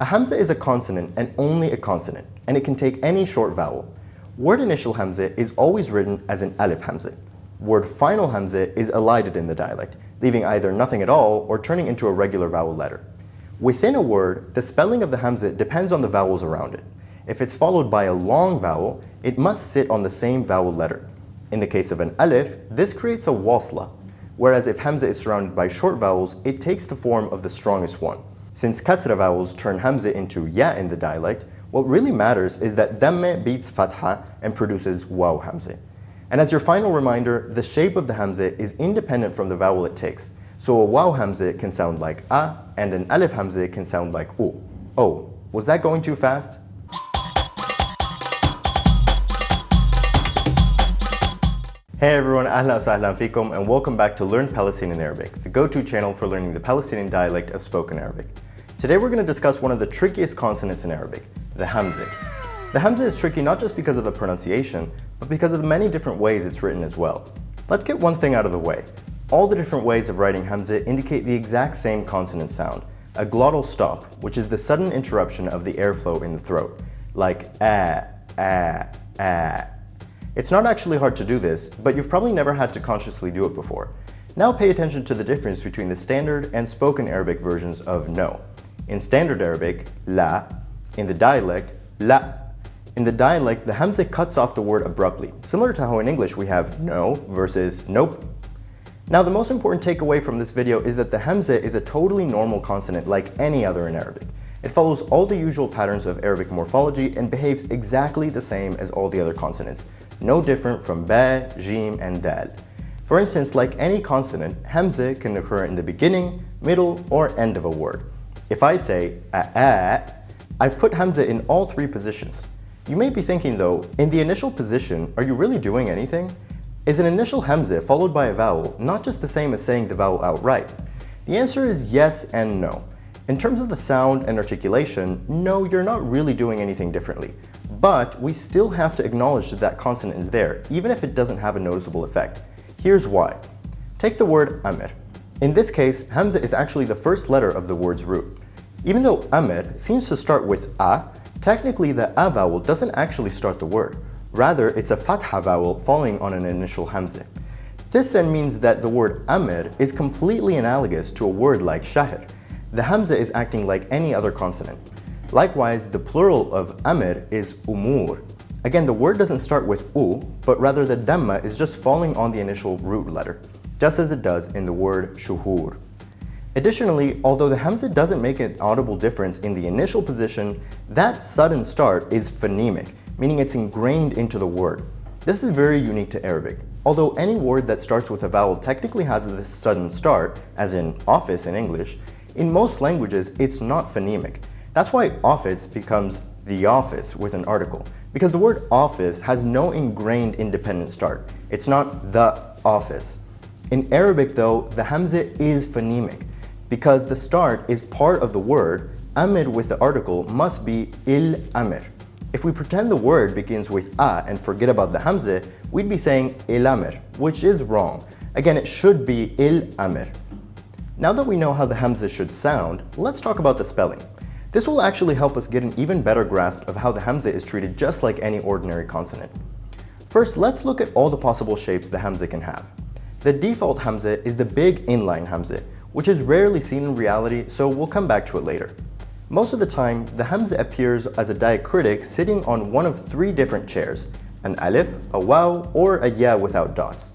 A Hamze is a consonant and only a consonant, and it can take any short vowel. Word initial Hamze is always written as an alif Hamze. Word final Hamze is elided in the dialect, leaving either nothing at all or turning into a regular vowel letter. Within a word, the spelling of the Hamze depends on the vowels around it. If it's followed by a long vowel, it must sit on the same vowel letter. In the case of an alif, this creates a wasla, whereas if Hamze is surrounded by short vowels, it takes the form of the strongest one. Since kasra vowels turn Hamze into ya in the dialect, what really matters is that damme beats fatha and produces waw Hamze. And as your final reminder, the shape of the Hamze is independent from the vowel it takes. So a waw Hamze can sound like a, and an alif Hamze can sound like u. Oh, was that going too fast? Hey everyone, ahlan wa sahlan fikum, and welcome back to Learn Palestinian Arabic, the go-to channel for learning the Palestinian dialect of spoken Arabic. Today we're going to discuss one of the trickiest consonants in Arabic, the Hamze. The Hamze is tricky not just because of the pronunciation, but because of the many different ways it's written as well. Let's get one thing out of the way. All the different ways of writing Hamze indicate the exact same consonant sound, a glottal stop, which is the sudden interruption of the airflow in the throat, like ah, ah, ah. It's not actually hard to do this, but you've probably never had to consciously do it before. Now pay attention to the difference between the standard and spoken Arabic versions of no. In standard Arabic, la. In the dialect, la. In the dialect, the Hamze cuts off the word abruptly, similar to how in English we have no versus nope. Now the most important takeaway from this video is that the Hamze is a totally normal consonant like any other in Arabic. It follows all the usual patterns of Arabic morphology and behaves exactly the same as all the other consonants, no different from ba, jim, and dal. For instance, like any consonant, Hamze can occur in the beginning, middle, or end of a word. If I say a, I've put Hamze in all three positions. You may be thinking though, in the initial position, are you really doing anything? Is an initial Hamze followed by a vowel not just the same as saying the vowel outright? The answer is yes and no. In terms of the sound and articulation, no, you're not really doing anything differently. But we still have to acknowledge that that consonant is there, even if it doesn't have a noticeable effect. Here's why. Take the word amir. In this case, Hamze is actually the first letter of the word's root. Even though amir seems to start with a, technically the a vowel doesn't actually start the word. Rather, it's a fatha vowel falling on an initial Hamze. This then means that the word amir is completely analogous to a word like shahir. The Hamze is acting like any other consonant. Likewise, the plural of amir is umur. Again, the word doesn't start with u, but rather the dhamma is just falling on the initial root letter, just as it does in the word shuhur. Additionally, although the Hamze doesn't make an audible difference in the initial position, that sudden start is phonemic, meaning it's ingrained into the word. This is very unique to Arabic. Although any word that starts with a vowel technically has this sudden start, as in office in English, in most languages it's not phonemic. That's why office becomes the office with an article, because the word office has no ingrained independent start. It's not the office. In Arabic though, the Hamze is phonemic. Because the start is part of the word, amir with the article must be il amir. If we pretend the word begins with a and forget about the Hamze, we'd be saying il amir, which is wrong. Again, it should be il amir. Now that we know how the Hamze should sound, let's talk about the spelling. This will actually help us get an even better grasp of how the Hamze is treated just like any ordinary consonant. First, let's look at all the possible shapes the Hamze can have. The default Hamze is the big inline Hamze, which is rarely seen in reality, so we'll come back to it later. Most of the time, the Hamze appears as a diacritic sitting on one of three different chairs, an alif, a waw, or a ya without dots.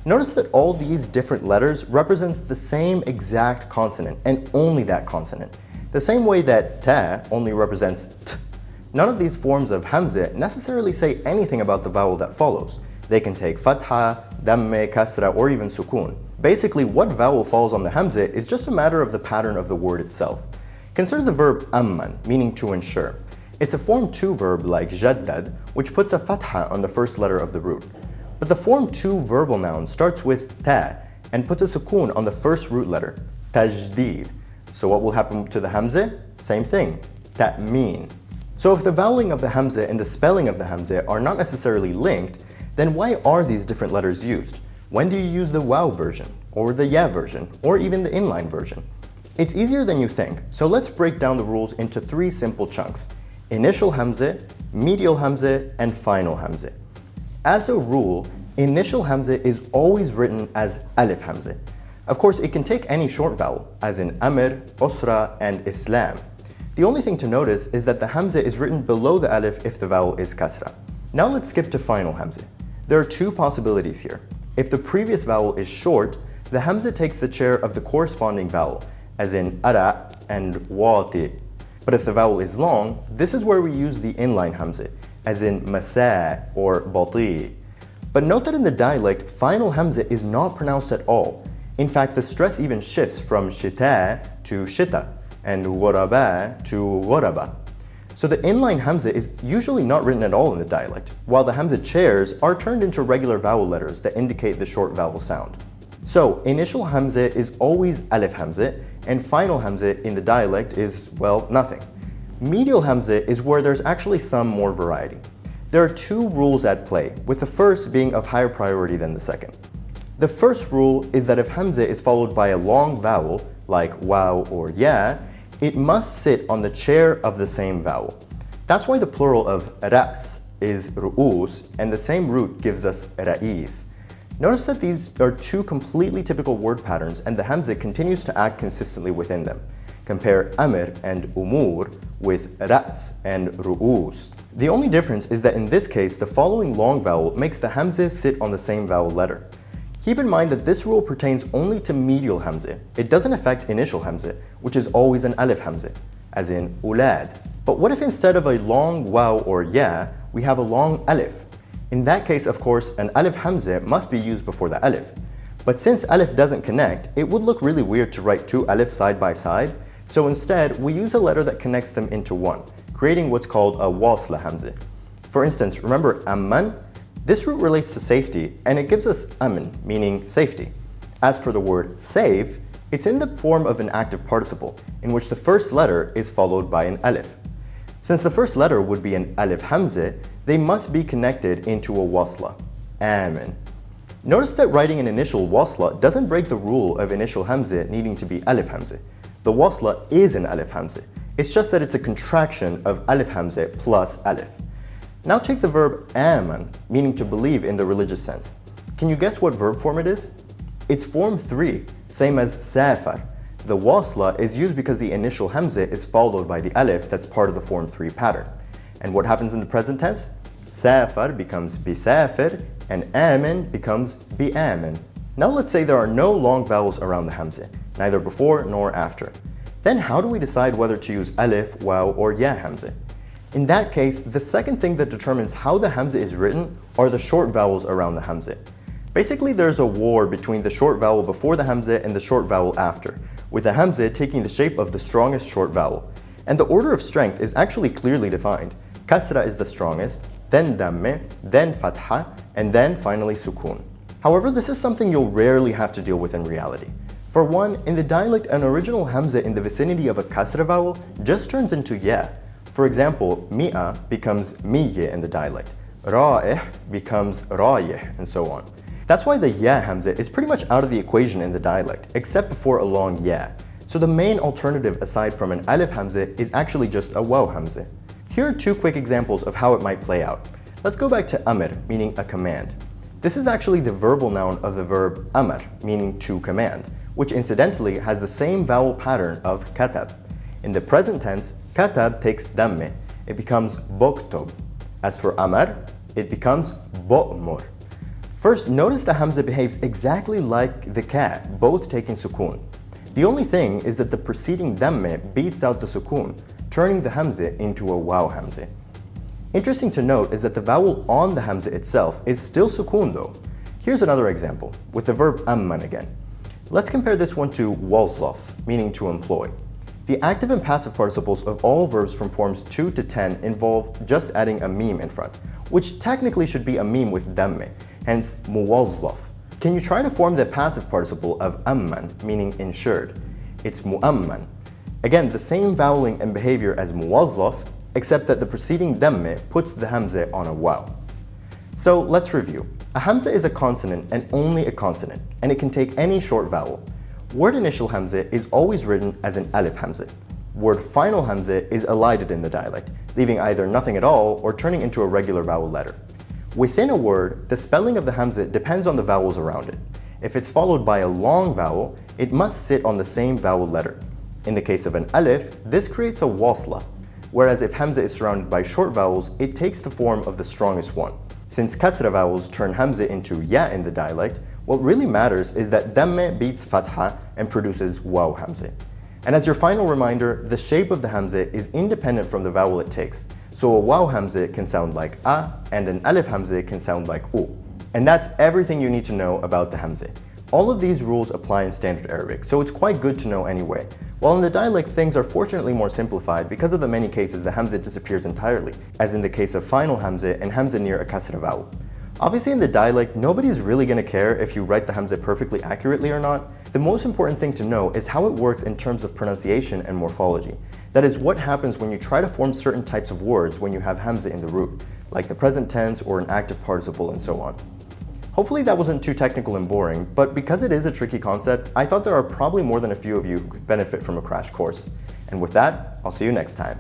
Notice that all these different letters represents the same exact consonant, and only that consonant. The same way that ta only represents t. None of these forms of Hamze necessarily say anything about the vowel that follows. They can take fatha, damme, kasra, or even sukun. Basically, what vowel falls on the Hamze is just a matter of the pattern of the word itself. Consider the verb amman, meaning to ensure. It's a form 2 verb like jaddad, which puts a fatha on the first letter of the root. But the form 2 verbal noun starts with ta and puts a sukun on the first root letter, tajdid. So what will happen to the Hamze? Same thing, ta'meen. So if the voweling of the Hamze and the spelling of the Hamze are not necessarily linked, then why are these different letters used? When do you use the waw version, or the ya version, or even the inline version? It's easier than you think, so let's break down the rules into 3 simple chunks: initial Hamze, medial Hamze, and final Hamze. As a rule, initial Hamze is always written as Alif Hamze. Of course, it can take any short vowel, as in Amr, Usra, and Islam. The only thing to notice is that the Hamze is written below the Alif if the vowel is Kasra. Now let's skip to final Hamze. There are 2 possibilities here. If the previous vowel is short, the Hamze takes the chair of the corresponding vowel, as in Ara and Wati. But if the vowel is long, this is where we use the inline Hamze, as in Masa or Bati. But note that in the dialect, final Hamze is not pronounced at all. In fact, the stress even shifts from Shita to Shita and Ghuraba to Ghuraba. So the inline Hamze is usually not written at all in the dialect, while the Hamze chairs are turned into regular vowel letters that indicate the short vowel sound. So initial Hamze is always Alif Hamze, and final Hamze in the dialect is, well, nothing. Medial Hamze is where there's actually some more variety. There are 2 rules at play, with the first being of higher priority than the second. The first rule is that if Hamze is followed by a long vowel, like waw or ya, it must sit on the chair of the same vowel. That's why the plural of ras is ru'us, and the same root gives us ra'is. Notice that these are 2 completely typical word patterns, and the Hamze continues to act consistently within them. Compare amr and umur with ras and ru'us. The only difference is that in this case, the following long vowel makes the Hamze sit on the same vowel letter. Keep in mind that this rule pertains only to medial Hamze. It doesn't affect initial Hamze, which is always an Alif Hamze, as in ulad. But what if instead of a long waw or ya, we have a long Alif? In that case, of course, an Alif Hamze must be used before the Alif. But since Alif doesn't connect, it would look really weird to write 2 Alifs side by side, so instead we use a letter that connects them into one, creating what's called a wasla Hamze. For instance, remember amman? This root relates to safety, and it gives us aman, meaning safety. As for the word save, it's in the form of an active participle, in which the first letter is followed by an alif. Since the first letter would be an alif hamze, they must be connected into a wasla, aman. Notice that writing an initial wasla doesn't break the rule of initial hamze needing to be alif hamze. The wasla is an alif hamze. It's just that it's a contraction of alif hamze plus alif. Now take the verb aman, meaning to believe in the religious sense. Can you guess what verb form it is? It's form 3, same as safar. The wasla is used because the initial hamze is followed by the alif that's part of the form 3 pattern. And what happens in the present tense? Safar becomes bisafir and aman becomes bi'aman. Now let's say there are no long vowels around the hamze, neither before nor after. Then how do we decide whether to use alif, waw, or ya hamze? In that case, the second thing that determines how the Hamze is written are the short vowels around the Hamze. Basically, there's a war between the short vowel before the Hamze and the short vowel after, with the Hamze taking the shape of the strongest short vowel. And the order of strength is actually clearly defined. Kasra is the strongest, then Damme, then Fatha, and then finally Sukun. However, this is something you'll rarely have to deal with in reality. For one, in the dialect, an original Hamze in the vicinity of a Kasra vowel just turns into Ya. For example, mi'a becomes miye in the dialect, ra'ih becomes ra'yih, and so on. That's why the ya hamze is pretty much out of the equation in the dialect, except before a long ya. So the main alternative aside from an alif hamze is actually just a waw hamze. Here are 2 quick examples of how it might play out. Let's go back to amr, meaning a command. This is actually the verbal noun of the verb amr, meaning to command, which incidentally has the same vowel pattern of katab. In the present tense, katab takes damme. It becomes boktob. As for amar, it becomes bo'mur. First, notice the hamza behaves exactly like the ka, both taking sukun. The only thing is that the preceding damme beats out the sukun, turning the hamza into a waw hamza. Interesting to note is that the vowel on the hamza itself is still sukun though. Here's another example, with the verb amman again. Let's compare this one to wazzaf, meaning to employ. The active and passive participles of all verbs from forms 2 to 10 involve just adding a meme in front, which technically should be a meme with damme, hence muwazzaf. Can you try to form the passive participle of amman, meaning insured? It's mu'amman. Again, the same voweling and behavior as muwazzaf, except that the preceding damme puts the hamza on a waw. So let's review. A hamza is a consonant and only a consonant, and it can take any short vowel. Word initial Hamze is always written as an alif Hamze. Word final Hamze is elided in the dialect, leaving either nothing at all or turning into a regular vowel letter. Within a word, the spelling of the Hamze depends on the vowels around it. If it's followed by a long vowel, it must sit on the same vowel letter. In the case of an alif, this creates a wasla, whereas if Hamze is surrounded by short vowels, it takes the form of the strongest one. Since kasra vowels turn Hamze into ya in the dialect, what really matters is that damme beats fatha and produces waw Hamze. And as your final reminder, the shape of the Hamze is independent from the vowel it takes. So a waw Hamze can sound like a, and an alif Hamze can sound like u. And that's everything you need to know about the Hamze. All of these rules apply in standard Arabic, so it's quite good to know anyway. While in the dialect, things are fortunately more simplified because of the many cases the Hamze disappears entirely, as in the case of final Hamze and Hamze near a kasra vowel. Obviously in the dialect, nobody's really going to care if you write the Hamze perfectly accurately or not. The most important thing to know is how it works in terms of pronunciation and morphology. That is what happens when you try to form certain types of words when you have Hamze in the root, like the present tense or an active participle and so on. Hopefully that wasn't too technical and boring, but because it is a tricky concept, I thought there are probably more than a few of you who could benefit from a crash course. And with that, I'll see you next time.